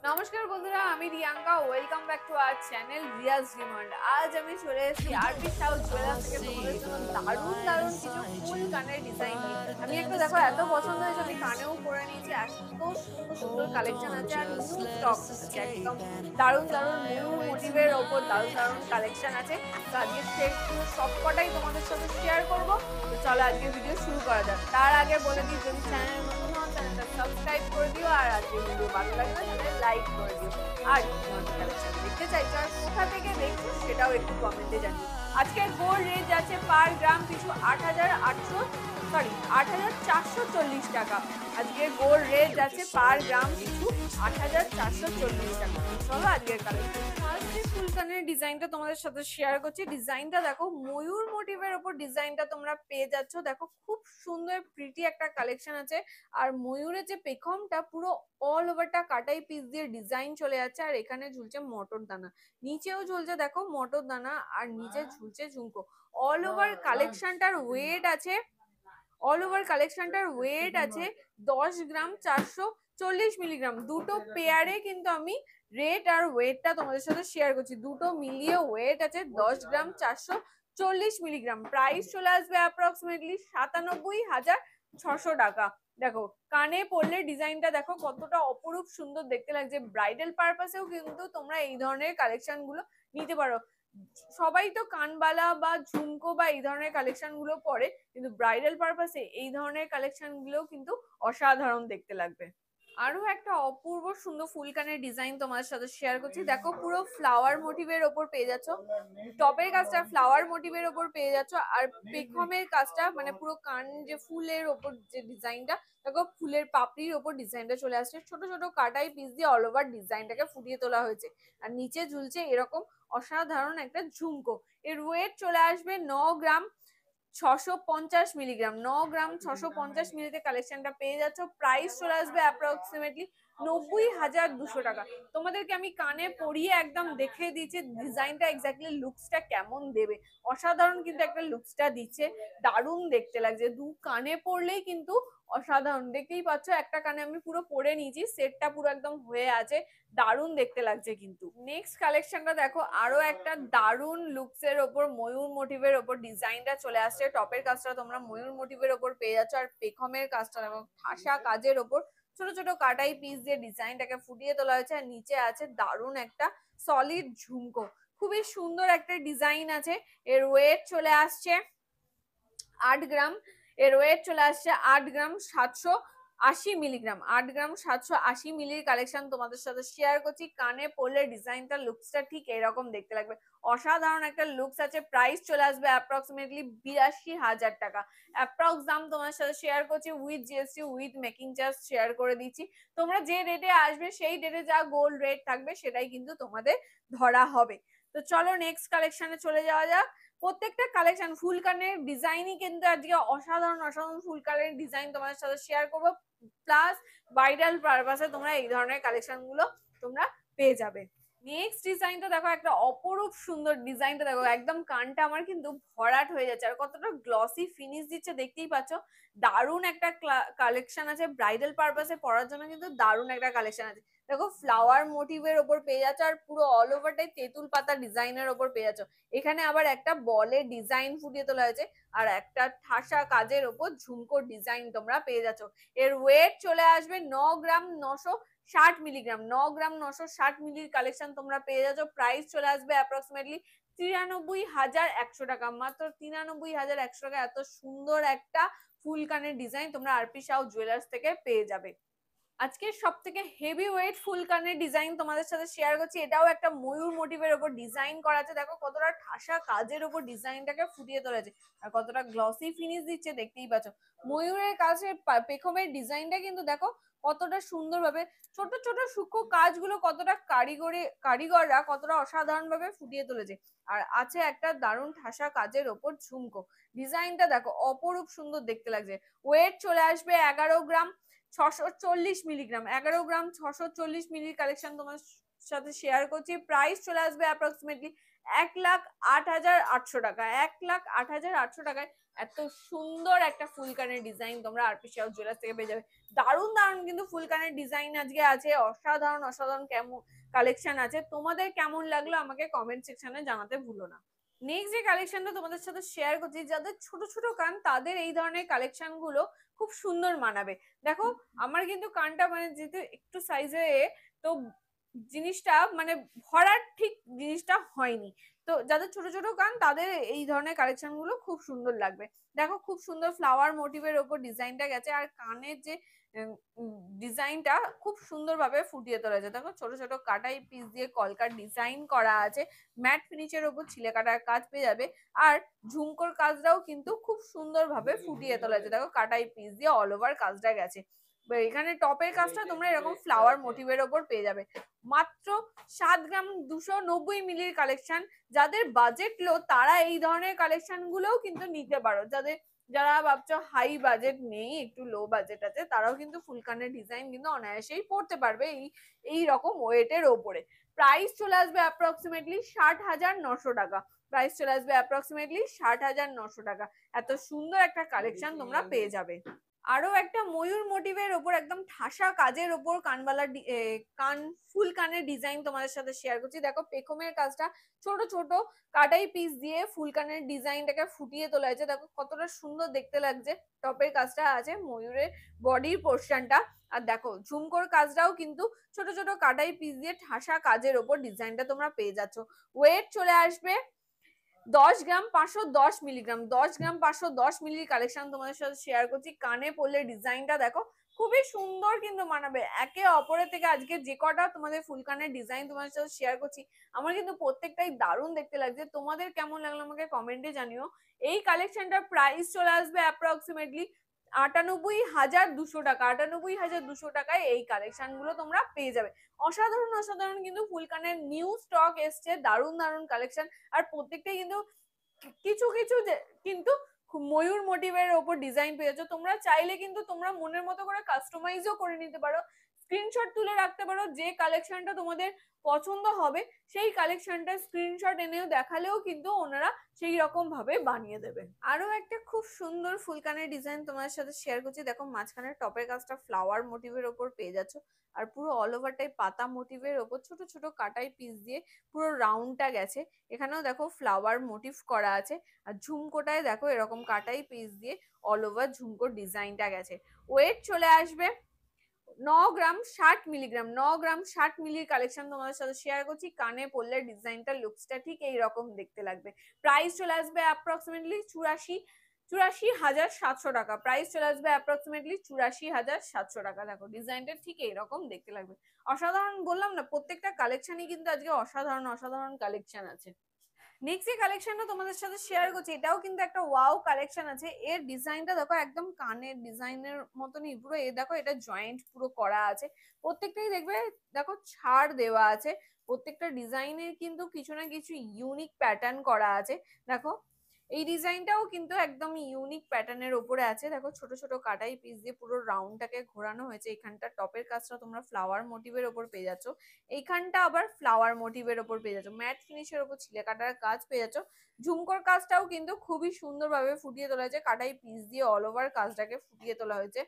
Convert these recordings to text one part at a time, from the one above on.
নমস্কার বন্ধুরা, আমি Riyanka. Welcome back to our channel Riyaz demand. আজ আমি চলে এসেছি আরপি সাউথ জুয়েলার্স থেকে তোমাদের জন্য দারুণ দারুণ কিছু ফুল কানের ডিজাইন নিয়ে। আমি একটা দেখো এত পছন্দ হয়েছে, আমি কানেও পরে নিয়েছি। এত সুন্দর সুন্দর কালেকশন আছে আর নিউ স্টক আছে একদম। দারুণ দারুণ ময়ূর মোটিভের ওপর দারুণ দারুণ কালেকশন আছে। তো আজকে সেগুলো সবকটাই তোমাদের সাথে শেয়ার করবো। তো চলো আজকে ভিডিও শুরু করা যাক। তার আগে বলে দিই, যদি চ্যানেল নতুন হও চ্যানেলটা সাবস্ক্রাইব করে দিও, আর আজকে ভিডিও ভালো লাগলে তাহলে লাইক করে দিও। আর কালেকশন দেখতে চাইছো আর কোথা থেকে দেখছো সেটাও একটু কমেন্টে জানিও। আজকের গোল্ড রেঞ্জ আছে পার গ্রাম পিছু 8,440 টাকা। আজকে গোল্ড রেঞ্জ আছে পার গ্রাম পিছু 8,440 টাকা। চলো আজকের কালেকশন ফার্স্টে ফুলকানের ডিজাইনটা তোমাদের সাথে শেয়ার করছি। ডিজাইনটা দেখো, ময়ূর মোটিভের ওপর ডিজাইনটা তোমরা পেয়ে যাচ্ছ। দেখো খুব সুন্দর প্রিটি একটা কালেকশন আছে। আর ময়ূরের যে পেখমটা পুরো অল ওভারটা কাটাই পিস দিয়ে ডিজাইন চলে যাচ্ছে। আর এখানে ঝুলছে মটর দানা, নিচেও ঝুলছে দেখো মটর দানা, আর নিচে ঝুলছে ঝুমকো। অল ওভার কালেকশনটার ওয়েট আছে অল ওভার কালেকশনটার ওয়েট আছে 10 গ্রাম 440 মিলিগ্রাম। দুটো পেয়ারে কিন্তু আমি রেট আর ওয়েটটা তোমাদের সাথে শেয়ার করছি। দুটো মিলিয়ে ওয়েট আছে 10 গ্রাম 440 মিলিগ্রাম। প্রাইস চলে আসবে অ্যাপ্রক্সিমেটলি 97,600 টাকা। দেখো কানে পরলে ডিজাইনটা দেখো কতটা অপরূপ সুন্দর দেখতে লাগছে। ব্রাইডাল পারপাসেও কিন্তু তোমরা এই ধরনের কালেকশন গুলো নিতে পারো। সবাই তো কানবালা বা ঝুমকো বা এই ধরনের কালেকশন গুলো পরে, কিন্তু ব্রাইডাল পারপাসে এই ধরনের কালেকশন গুলো কিন্তু অসাধারণ দেখতে লাগবে। আরো একটা অপূর্ব সুন্দর ফুলকানের ডিজাইন তোমাদের সাথে শেয়ার করছি। দেখো পুরো ফ্লাওয়ার মোটিভের ওপর পেয়ে যাচ্ছ। টপের কাজটা ফ্লাওয়ার মোটিভের ওপর পেয়ে যাচ্ছ, আর পেখমের কাজটা মানে পুরো কান যে ফুলের ওপর যে ডিজাইনটা, দেখো ফুলের পাপড়ির ওপর ডিজাইনটা চলে আসছে। ছোট ছোট কাটাই পিস দিয়ে অল ওভার ডিজাইনটাকে ফুটিয়ে তোলা হয়েছে। আর নিচে ঝুলছে এরকম অসাধারণ একটা ঝুমকো। এর ওয়েট চলে আসবে 9 গ্রাম 650 মিলিগ্রাম। 9 গ্রাম 650 মিলিতে কালেকশনটা পেয়ে যাচ্ছ। প্রাইস চলে আসবে অ্যাপ্রক্সিমেটলি 90,200 টাকা। তোমাদেরকে আমি কানে পরিয়ে একদম দেখে দিচ্ছি ডিজাইনটা এক্স্যাক্টলি লুকসটা কেমন দেবে। অসাধারণ কিন্তু একটা লুকসটা দিচ্ছে, দারুণ দেখতে লাগছে। দু কানে পরলেই কিন্তু অসাধারণ। দেখতেই পাচ্ছ একটা কানে আমি পুরো পরে নিয়েছি, সেটটা পুরো একদম হয়ে আছে, দারুণ দেখতে লাগছে। কিন্তু নেক্সট কালেকশনটা দেখো, আরো একটা দারুণ লুকস এর ওপর ময়ূর মোটিভের ওপর ডিজাইনটা চলে আসছে। টপের কাজটা তোমরা ময়ূর মোটিভের ওপর পেয়ে যাচ্ছ, আর পেখমের কাজটা এবং ঠাসা কাজের ওপর ছোট ছোট কাটাই পিস দিয়ে ডিজাইনটাকে ফুটিয়ে তোলা হয়েছে। আর নিচে আছে দারুণ একটা সলিড ঝুমকো। খুবই সুন্দর একটা ডিজাইন আছে। এর ওয়েট চলে আসছে 8 গ্রাম। এর ওয়েট চলে আসছে 8 গ্রাম 780 মিলিগ্রাম। 8 গ্রাম 780 মিলির কালেকশন তোমাদের সাথে শেয়ার করছি। কানে পরলে ডিজাইনটা লুকসটা ঠিক এরকম দেখতে লাগবে, অসাধারণ একটা লুকস আছে। প্রাইস চলে আসবে অ্যাপ্রক্সিমেটলি 82,000 টাকা। অ্যাপ্রক্স দাম তোমার সাথে শেয়ার করছি with GST with making charge share করে দিচ্ছি। তোমরা যে রেটে আসবে সেই রেটে যা গোল্ড রেট থাকবে সেটাই কিন্তু তোমাদের ধরা হবে। তো চলো নেক্সট কালেকশনে চলে যাওয়া যাক। প্রত্যেকটা কালেকশন ফুল কানের ডিজাইনই কিন্তু আজকে অসাধারণ অসাধারণ ফুল কানের ডিজাইন তোমাদের সাথে শেয়ার করবো। প্লাস ভাইরাল পারপাসে তোমরা এই ধরনের কালেকশন গুলো তোমরা পেয়ে যাবে। নেক্সট ডিজাইনটা দেখো, একটা অপরূপ সুন্দর ডিজাইনটা দেখো, একদম কানটা আমার কিন্তু ভরাট হয়ে যাচ্ছে। আর কতটা গ্লসি ফিনিশ দিচ্ছে দেখতেই পাচ্ছ। দারুণ একটা কালেকশন আছে, ব্রাইডাল পারপাসে পরার জন্য কিন্তু দারুণ একটা কালেকশন আছে। দেখো ফ্লাওয়ার মোটিভের ওপর পেয়ে যাচ্ছ, আর পুরো অল ওভারটাই তেঁতুল পাতা ডিজাইনের ওপর পেয়ে যাচ্ছ। এখানে আবার একটা বলের ডিজাইন ফুটিয়ে তোলা হয়েছে, আর একটা ঠাসা কাজের ওপর ঝুমকোর ডিজাইন তোমরা পেয়ে যাচ্ছ। এর ওয়েট চলে আসবে 9 গ্রাম 960 মিলিগ্রাম। 9 গ্রাম 960 মিলির কালেকশন তোমরা পেয়ে যাচ্ছ। প্রাইস চলে আসবে অ্যাপ্রক্সিমেটলি 93,100 টাকা। মাত্র 93,100 টাকা এত সুন্দর একটা ফুল কানের ডিজাইন তোমরা আরপি সাউ জুয়েলার্স থেকে পেয়ে যাবে। আজকে সব থেকে হেভি ওয়েট ফুল কানের ডিজাইন তোমাদের সাথে শেয়ার করছি। এটাও একটা ময়ূর মোটিভের ওপর ডিজাইন করা আছে। দেখো কতটা ঠাসা কাজের ওপর ডিজাইনটাকে ফুটিয়ে তোলেছে, আর কতটা গ্লসি ফিনিশ দিচ্ছে দেখতেই পাচ্ছ। ময়ূরের কাছে পেখমের ডিজাইনটা কিন্তু দেখো কতটা সুন্দরভাবে, ছোট ছোট সূক্ষ্ম কাজগুলো কতটা কারিগররা কতটা অসাধারণ ভাবে ফুটিয়ে তুলেছে। আর আছে একটা দারুণ ঠাসা কাজের ওপর ঝুমকো। ডিজাইনটা দেখো অপরূপ সুন্দর দেখতে লাগছে। ওয়েট চলে আসবে 11 গ্রাম 640 মিলিগ্রাম, 11 গ্রাম 640 মিলির কালেকশন তোমার সাথে শেয়ার করছি। প্রাইস চলে আসবে অ্যাপ্রক্সিমেটলি 1,08,800 টাকা। 1,08,800 টাকায় এত সুন্দর একটা ফুলকানের ডিজাইন তোমরা আরপিসি হাউস জুয়েলার্স থেকে পেয়ে যাবে। দারুণ দারুণ কিন্তু ফুলকানের ডিজাইন আজকে আছে, অসাধারণ অসাধারণ কেমন কালেকশন আছে। তোমাদের কেমন লাগলো আমাকে কমেন্ট সেকশনে জানাতে ভুলো না। নেক্সট যে কালেকশনটা তোমাদের সাথে শেয়ার করছি, যাদের ছোট ছোট কান তাদের এই ধরনের কালেকশন গুলো খুব সুন্দর মানাবে। দেখো আমার কিন্তু কানটা মানে যেহেতু একটু সাইজে, তো জিনিসটা মানে ভরার ঠিক জিনিসটা হয়নি। তো যাদের ছোট ছোট কান তাদের এই ধরনের কালেকশন গুলো খুব সুন্দর লাগবে। দেখো খুব সুন্দর ফ্লাওয়ার মোটিভের ওপর ডিজাইনটা গেছে, আর কানের যে ডিজাইনটা খুব সুন্দরভাবে ফুটিয়ে তোলা আছে। দেখো ছোট ছোট কাটাই পিস দিয়ে কলকার ডিজাইন করা আছে, ম্যাট ফিনিশের ওপর ছিলে কাটার কাজ পেয়ে যাবে। আর ঝুমকোর কাজটাও কিন্তু খুব সুন্দরভাবে ফুটিয়ে তোলা আছে। দেখো কাটাই পিস দিয়ে অল ওভার কাজটা গেছে। এখানে টপের কাজটা তোমরা এরকম ফ্লাওয়ার মোটিভের ওপর পেয়ে যাবে। মাত্র 7 গ্রাম 290 মিলির কালেকশন। যাদের বাজেট লো তারা এই ধরনের কালেকশন গুলোও কিন্তু নিতে পারো। যারা ভাবছো হাই বাজেট নেই, একটু লো বাজেট আছে, তারাও কিন্তু ফুলকানের ডিজাইন কিন্তু অনায়াসেই পড়তে পারবে এই রকম ওয়েটের ওপরে। প্রাইস চলে আসবে অ্যাপ্রক্সিমেটলি 60,900 টাকা। প্রাইস চলে আসবে অ্যাপ্রক্সিমেটলি 60,900 টাকা। এত সুন্দর একটা কালেকশন তোমরা পেয়ে যাবে। আরো একটা ময়ূর মোটিভের ওপর একদম ঠাসা কাজের ওপর কান ফুল কানের ডিজাইন তোমাদের সাথে শেয়ার করছি। দেখো পেখমের কাজটা ছোট ছোট কাটাই পিস দিয়ে ফুল কানের ডিজাইনটাকে ফুটিয়ে তোলা হয়েছে। দেখো কতটা সুন্দর দেখতে লাগছে। টপের কাজটা আছে ময়ূরের বডির পোর্শনটা, আর দেখো ঝুমকোর কাজটাও কিন্তু ছোট ছোট কাটাই পিস দিয়ে ঠাসা কাজের ওপর ডিজাইনটা তোমরা পেয়ে যাচ্ছ। ওয়েট চলে আসবে 10 গ্রাম 510 মিলিগ্রাম। 10 গ্রাম 510 মিলির কালেকশন তোমাদের সাথে শেয়ার করছি। কানে পড়লে ডিজাইনটা দেখো খুবই সুন্দর কিন্তু মানাবে। একে অপরের থেকে আজকে যে কটা তোমাদের ফুল কানের ডিজাইন তোমাদের সাথে শেয়ার করছি আমার কিন্তু প্রত্যেকটাই দারুণ দেখতে লাগছে। তোমাদের কেমন লাগলো আমাকে কমেন্টে জানিও। এই কালেকশনটার প্রাইস চলে আসবে অ্যাপ্রক্সিমেটলি 98,200 টাকা। 98,200 টাকায় এই কালেকশন গুলো তোমরা পেয়ে যাবে। অসাধারণ অসাধারণ কিন্তু ফুলকানের নিউ স্টক এসছে, দারুণ দারুণ কালেকশন। আর প্রত্যেকটাই কিন্তু কিছু কিছু কিন্তু ময়ূর মোটিভের ওপর ডিজাইন পেয়েছো। তোমরা চাইলে কিন্তু তোমরা মনের মতো করে কাস্টমাইজও করে নিতে পারো, স্ক্রিনশট তুলে রাখতে পারো। যে কালেকশনটা তোমাদের পছন্দ হবে সেই কালেকশনটা স্ক্রিনশট এনেও দেখালেও কিন্তু ওনারা সেই রকম ভাবে বানিয়ে দেবে। আরো একটা খুব সুন্দর ফুলকানের ডিজাইন তোমাদের সাথে শেয়ার করছি। দেখো মাঝখানে টপের কাজটা ফ্লাওয়ার মোটিভের ওপর পেয়ে যাচ্ছ, আর পুরো অল ওভারটাই পাতা মোটিভের ওপর ছোট ছোট কাটাই পিস দিয়ে পুরো রাউন্ডটা গেছে। এখানেও দেখো ফ্লাওয়ার মোটিভ করা আছে, আর ঝুমকোটায় দেখো এরকম কাটাই পিস দিয়ে অল ওভার ঝুমকোর ডিজাইনটা গেছে। ওয়েট চলে আসবে 9 গ্রাম 60 মিলিগ্রাম। 9 গ্রাম 60 মিলির কালেকশন তোমাদের সাথে শেয়ার করছি। কানে পড়লে ডিজাইনটা লুকসটা ঠিক এইরকম দেখতে লাগবে। প্রাইস চলে আসবে অ্যাপ্রক্সিমেটলি 84,700 টাকা। প্রাইস চলে আসবে অ্যাপ্রক্সিমেটলি 84,700 টাকা। দেখো ডিজাইনটা ঠিক এইরকম দেখতে লাগবে। অসাধারণ বললাম না, প্রত্যেকটা কালেকশনই কিন্তু আজকে অসাধারণ অসাধারণ কালেকশন আছে। নেক্সট যে কালেকশনটা তোমাদের সাথে শেয়ার করছি এটাও কিন্তু একটা ওয়াও কালেকশন আছে। এর ডিজাইনটা দেখো একদম কানের ডিজাইনের মতনই পুরো। এ দেখো এটা জয়েন্ট পুরো করা আছে, প্রত্যেকটাই দেখবে দেখো ছাড় দেওয়া আছে। প্রত্যেকটা ডিজাইনের কিন্তু কিছু না কিছু ইউনিক প্যাটার্ন করা আছে। দেখো এই ডিজাইনটাও কিন্তু একদম ইউনিক প্যাটার্নের ওপরে আছে। দেখো ছোট ছোট কাটাই পিস দিয়ে পুরো রাউন্ডটাকে ঘোরানো হয়েছে। এখানটা টপের কাজটা তোমরা ফ্লাওয়ার মোটিভের ওপর পেয়ে যাচ্ছ, এইখানটা আবার ফ্লাওয়ার মোটিভের ওপর পেয়ে যাচ্ছ, ম্যাট ফিনিশের ওপর ছিলে কাটার কাজ পেয়ে যাচ্ছ। ঝুমকোর কাজটাও কিন্তু খুবই সুন্দরভাবে ফুটিয়ে তোলা হয়েছে, কাটাই পিস দিয়ে অল ওভার কাজটাকে ফুটিয়ে তোলা হয়েছে।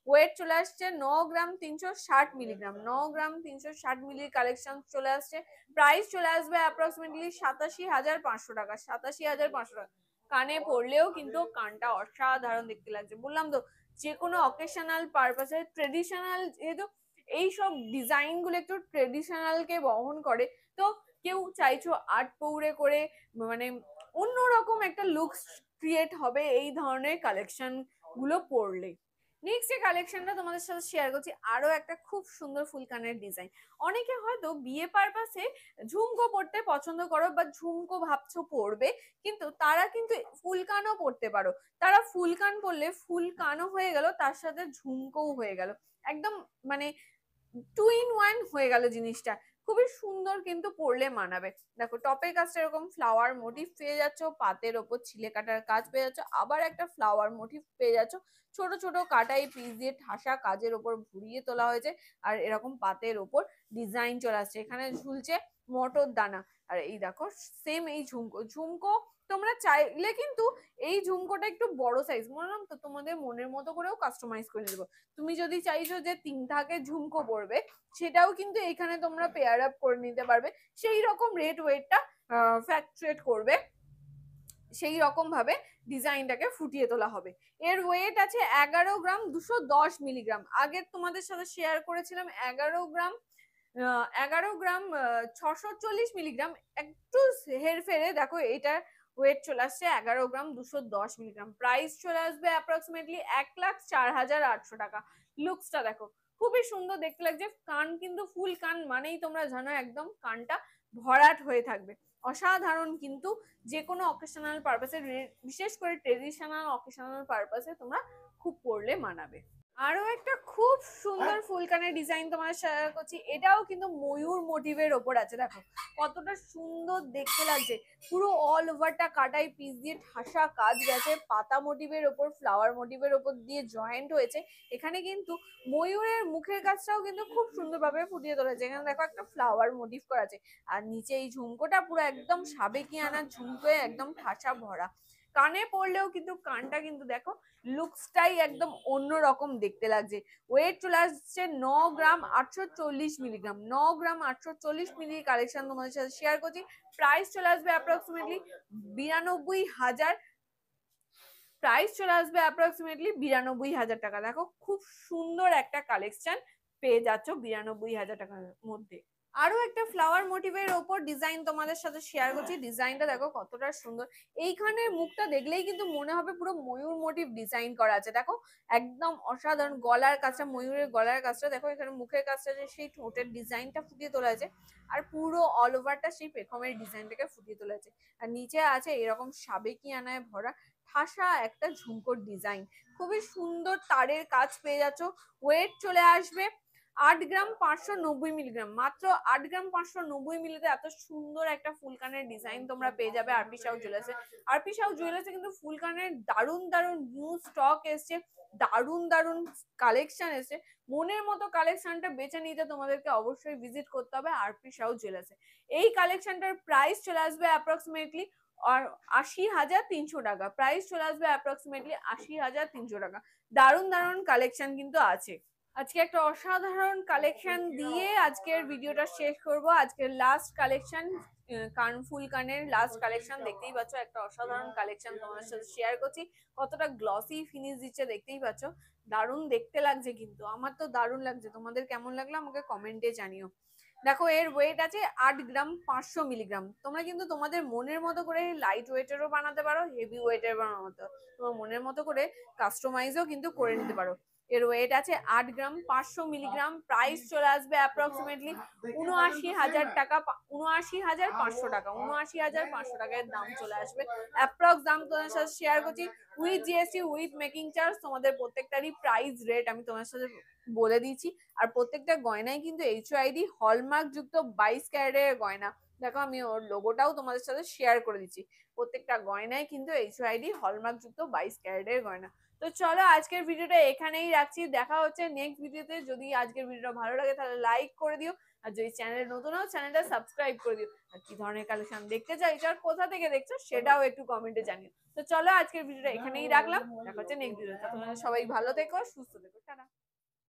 ওয়েট চলে আসছে 9 গ্রাম 360 মিলিগ্রাম। 9 গ্রাম 360 মিলির কালেকশন চলে আসছে। প্রাইস চলে আসবে অ্যাপ্রক্সিমেটলি 87,500 টাকা। 87,500 টাকা। কানে পড়লেও কিন্তু কানটা অসাধারণ দেখতে লাগছে। বললাম তো যে কোনো অকেশনাল পারপাসে ট্রেডিশনাল, যেহেতু এইসব ডিজাইন গুলো একটু ট্রেডিশনাল কে বহন করে, তো কেউ চাইছো আর্ট পৌড়ে করে মানে অন্যরকম একটা লুকস ক্রিয়েট হবে এই ধরনের কালেকশন গুলো পরলে। নেক্সট যে কালেকশনটা তোমাদের সাথে শেয়ার করছি আরো একটা খুব সুন্দর ফুলকানের ডিজাইন। অনেকে হয়তো বিয়ে পারপাসে ঝুমকো পড়তে পছন্দ করো বা ঝুমকো ভাবছো পরবে, কিন্তু তারা কিন্তু ফুলকানও পড়তে পারো। তারা ফুলকান পরলে ফুলকানও হয়ে গেল, তার সাথে ঝুমকোও হয়ে গেল, একদম মানে 2 in 1 হয়ে গেল জিনিসটা। খুবই সুন্দর কিন্তু পরলে মানাবে। দেখো টপের কাজটা এরকম ফ্লাওয়ার মোটিভ পেয়ে যাচ্ছ, পাতের ওপর ছিলে কাটার কাজ পেয়ে যাচ্ছ, আবার একটা ফ্লাওয়ার মোটিভ পেয়ে যাচ্ছ, ছোট ছোট কাটাই পিস দিয়ে ঠাসা কাজের ওপর ঘুরিয়ে তোলা হয়েছে। আর এরকম পাতের ওপর ডিজাইন চলে আসছে, এখানে ঝুলছে মটর দানা। আর এই দেখো সেম এই ঝুমকো তোমরা চাইলে কিন্তু এই ঝুমকোটা একটু বড় সাইজ, বললাম তো তোমাদের মনের মতো করেও কাস্টমাইজ করে দেবো। তুমি যদি চাইছো যে 3 থাকের ঝুমকো পড়বে, সেটাও কিন্তু এখানে তোমরা পেয়ার আপ করে নিতে পারবে। সেই রকম রেট ওয়েটটা ফ্যাকচুয়েট করবে, সেই রকম ভাবে ডিজাইনটাকে ফুটিয়ে তোলা হবে। এর ওয়েট আছে 11 গ্রাম 210 মিলিগ্রাম। আগে তোমাদের সাথে শেয়ার করেছিলাম 11 গ্রাম 640 মিলিগ্রাম। একটু হেরফেরে দেখো এটা ওয়েট চলে আসছে 11 গ্রাম 210 মিলিগ্রাম। প্রাইস চলে আসবে অ্যাপ্রক্সিমেটলি 1,04,800 টাকা। লুকসটা দেখো খুবই সুন্দর দেখতে লাগছে। কান কিন্তু ফুল কান মানেই তোমরা জানো একদম কানটা ভরাট হয়ে থাকবে, অসাধারণ কিন্তু যে কোনো অকেশনাল পারপাসে, বিশেষ করে ট্রেডিশনাল অকেশনাল পারপাসে তোমরা খুব পরলে মানাবে। আরো একটা খুব সুন্দর ফুলকানের ডিজাইন তোমাদের শেয়ার করছি, এটাও কিন্তু ময়ূর মোটিভের ওপর আছে। দেখো কতটা সুন্দর দেখতে লাগছে, পুরো অল ওভারটা কাটাই পিস দিয়ে ঠাসা কাজ গেছে, পাতা মোটিভের ওপর ফ্লাওয়ার মোটিভের ওপর দিয়ে জয়েন্ট হয়েছে। এখানে কিন্তু ময়ূরের মুখের কাজটাও কিন্তু খুব সুন্দরভাবে ফুটিয়ে তোলেছে। এখানে দেখো একটা ফ্লাওয়ার মোটিভ করা আছে, আর নিচে এই ঝুমকোটা পুরো একদম সাবেকিয়ানা ঝুমকোয় একদম ঠাসা ভরা। কানে পড়লেও কিন্তু কানটা কিন্তু দেখো লুকসটাই একদম অন্যরকম দেখতে লাগছে। ওয়েট চলে আসছে 9 গ্রাম 840 মিলিগ্রাম। 9 গ্রাম 840 মিলি কালেকশন তোমাদের সাথে শেয়ার করছি। প্রাইস চলে আসবে অ্যাপ্রক্সিমেটলি 92,000। প্রাইস চলে আসবে অ্যাপ্রক্সিমেটলি 92,000 টাকা। দেখো খুব সুন্দর একটা কালেকশন পেয়ে যাচ্ছ 92,000 টাকার মধ্যে। আরো একটা ফ্লাওয়ার মোটিভের ওপর ডিজাইন তোমাদের সাথে শেয়ার করছি। ডিজাইনটা দেখো কতটা সুন্দর, এইখানে মুখটা দেখলেই কিন্তু মনে হবে পুরো ময়ূর মোটিভ ডিজাইন করা আছে। দেখো একদম অসাধারণ। গলার কাজটা, ময়ূরের গলার কাজটা দেখো, এখানে মুখের কাজটা যে সেই ঠোঁটের ডিজাইনটা ফুটিয়ে তোলা আছে, আর পুরো অল ওভারটা সেই পেখমের ডিজাইনটাকে ফুটিয়ে তোলা আছে। আর নিচে আছে এরকম সাবেকিয়ানায় ভরা ঠাসা একটা ঝুমকোর ডিজাইন, খুবই সুন্দর তারের কাজ পেয়ে যাচ্ছ। ওয়েট চলে আসবে 8 গ্রাম 590 মিলিগ্রাম। মাত্র 8 গ্রাম 590 মিলিতে এত সুন্দর একটা ফুলকানের ডিজাইন তোমরা পেয়ে যাবে আরপি সাউ জুয়েলার্সে। আরপি সাউ জুয়েলার্সে কিন্তু ফুলকানের দারুণ দারুণ নিউ স্টক এসছে, দারুণ দারুণ কালেকশন এসছে। মনের মতো কালেকশনটা বেছে নিতে তোমাদেরকে অবশ্যই ভিজিট করতে হবে আরপি সাউ জুয়েলার্সে। এই কালেকশনটার প্রাইস চলে আসবে অ্যাপ্রক্সিমেটলি আর 80,300 টাকা। প্রাইস চলে আসবে অ্যাপ্রক্সিমেটলি 80,300 টাকা। দারুণ দারুণ কালেকশন কিন্তু আছে। আজকে একটা অসাধারণ কালেকশন দিয়ে আজকের ভিডিওটা শেষ করব। আজকের লাস্ট কালেকশন কানফুল কানের লাস্ট কালেকশন, দেখতেই পাচ্ছ একটা অসাধারণ কালেকশন তোমার সাথে শেয়ার করছি। কতটা গ্লসি ফিনিশ দিচ্ছে দেখতেই পাচ্ছ, দারুণ দেখতে লাগছে কিন্তু। আমার তো দারুণ লাগছে, তোমাদের কেমন লাগলো আমাকে কমেন্টে জানিও। দেখো এর ওয়েট আছে 8 গ্রাম 500 মিলিগ্রাম। তোমরা কিন্তু তোমাদের মনের মতো করে লাইট ওয়েটেরও বানাতে পারো, হেভি ওয়েটের বানাতে পারো, তোমার মনের মতো করে কাস্টমাইজও কিন্তু করে নিতে পারো। এর ওয়েট আছে 8 গ্রাম 500 মিলিগ্রাম। প্রাইস চলে আসবে অ্যাপ্রক্সিমেটলি 79,000 টাকা, 79,500 টাকা। 79,500 টাকার দাম চলে আসবে, অ্যাপ্রক্স দাম তোমাদের সাথে শেয়ার করছি with GST with making charge. তোমাদের প্রত্যেকটারই প্রাইস রেট আমি তোমার সাথে বলে দিচ্ছি। আর প্রত্যেকটা গয়নাই কিন্তু এইচইউআইডি হলমার্ক যুক্ত 22 ক্যারেটের গয়না। দেখো আমি ওর লোগোটাও তোমাদের সাথে শেয়ার করে দিচ্ছি। প্রত্যেকটা গয়নাই কিন্তু এইচইউআইডি হলমার্ক যুক্ত 22 ক্যারেটের গয়না। তো চলো আজকের ভিডিওটা এখানেই রাখছি, দেখা হচ্ছে নেক্সট ভিডিওতে। যদি আজকের ভিডিওটা ভালো লাগে তাহলে লাইক করে দিও, আর যদি চ্যানেল নতুন হও চ্যানেলটা সাবস্ক্রাইব করে দিও। আর কি ধরনের কালেকশন দেখতে চাইছো আর কোথা থেকে দেখছো সেটাও একটু কমেন্টে জানিও। তো চলো আজকের ভিডিওটা এখানেই রাখলাম, দেখা হচ্ছে নেক্সট ভিডিওতে। তোমরা সবাই ভালো থেকো, সুস্থ থেকো, টাটা।